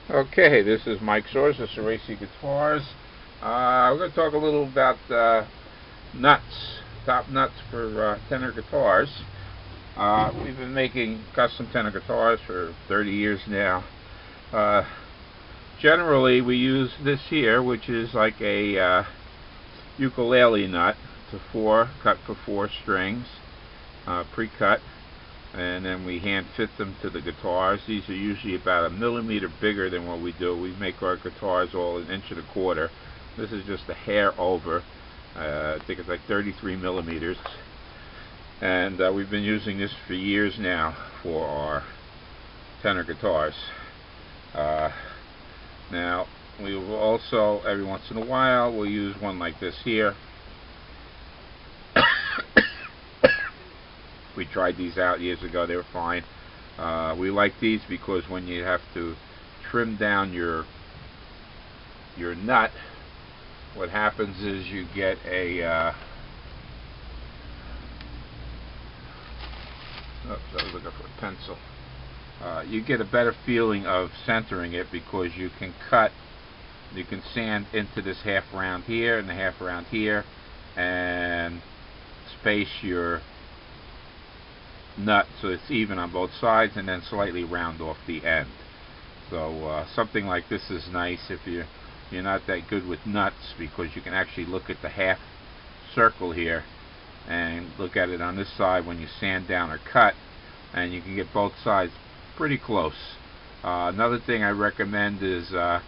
Okay, this is Mike Soares'y of Soares'y Guitars. We're going to talk a little about nuts, top nuts for tenor guitars. We've been making custom tenor guitars for 30 years now. Uh, Generally, we use this here, which is like a ukulele nut. It's a cut for 4 strings, pre-cut. And then we hand fit them to the guitars. These are usually about 1 millimeter bigger than what we do. We make our guitars all 1.25 inches. This is just a hair over. I think it's like 33 millimeters. And we've been using this for years now for our tenor guitars. Now, we will also, every once in a while, we'll use one like this here. We tried these out years ago. They were fine. We like these because when you have to trim down your nut, what happens is you get a oops, I was looking for a pencil. You get a better feeling of centering it because you can sand into this half round here and the half round here and space your nut so it's even on both sides, and then slightly round off the end. So something like this is nice if you're not that good with nuts, because you can actually look at the half circle here and look at it on this side when you sand down or cut, and you can get both sides pretty close. Another thing I recommend is a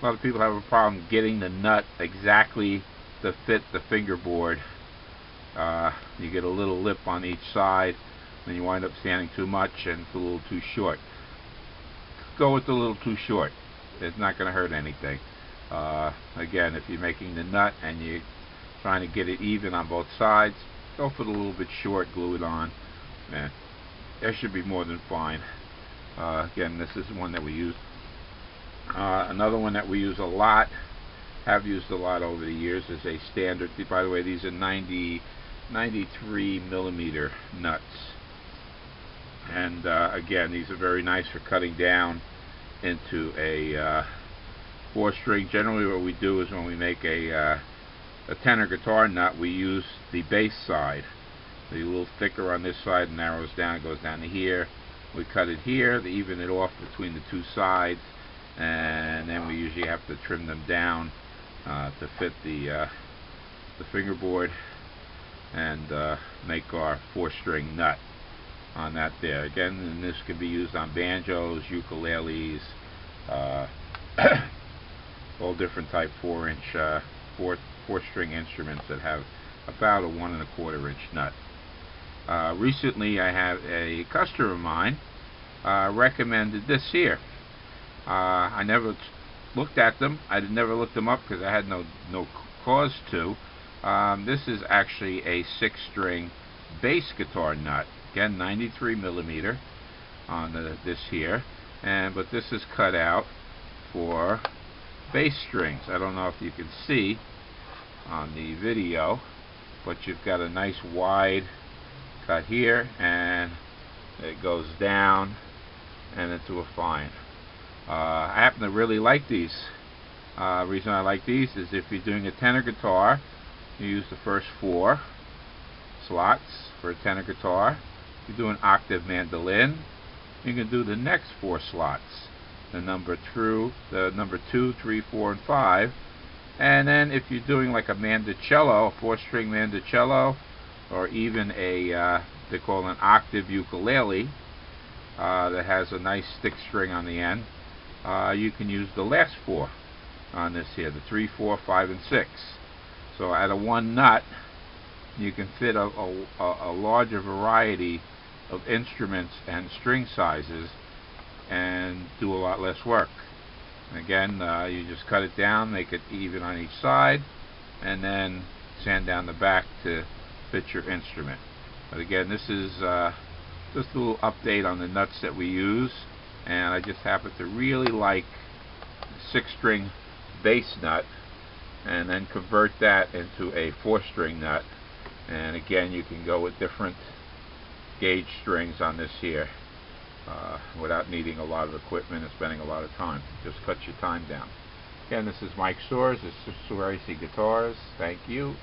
lot of people have a problem getting the nut exactly to fit the fingerboard. You get a little lip on each side, then you wind up sanding too much and it's a little too short. Go with a little too short. It's not going to hurt anything. Again, if you're making the nut and you're trying to get it even on both sides, go for the little bit short, glue it on. Man, that should be more than fine. Again, this is one that we use. Another one that we use a lot, have used a lot over the years, is a standard. By the way, these are 93 millimeter nuts. And again, these are very nice for cutting down into a 4-string. Generally what we do is when we make a tenor guitar nut, we use the bass side. The little thicker on this side, narrows down, goes down to here. We cut it here to even it off between the two sides, and then we usually have to trim them down to fit the fingerboard and make our 4-string nut on that there. Again, and this can be used on banjos, ukuleles, all different type 4-inch, 4-string instruments that have about a 1.25-inch nut. Recently, I have a customer of mine recommended this here. I never looked at them. I never looked them up because I had no cause to. This is actually a 6-string bass guitar nut. Again, 93 millimeter on this here, but this is cut out for bass strings. I don't know if you can see on the video, but you've got a nice wide cut here, and it goes down and into a fine. I happen to really like these. Reason I like these is if you're doing a tenor guitar, you use the first 4 slots for a tenor guitar. If you do an octave mandolin, you can do the next 4 slots, the number 2, 3, 4, and 5. And then if you're doing like a mandocello, a 4-string mandocello, or even a they call an octave ukulele that has a nice thick string on the end, you can use the last 4 on this here, the 3, 4, 5, and 6. So out of one nut, you can fit a larger variety of instruments and string sizes and do a lot less work. Again, you just cut it down, make it even on each side, and then sand down the back to fit your instrument. But again, this is just a little update on the nuts that we use, and I just happen to really like the 6-string bass nut, and then convert that into a 4-string nut. And again, you can go with different gauge strings on this here. without needing a lot of equipment and spending a lot of time. Just cut your time down. Again, this is Mike Soares. This is Soares'y Guitars. Thank you.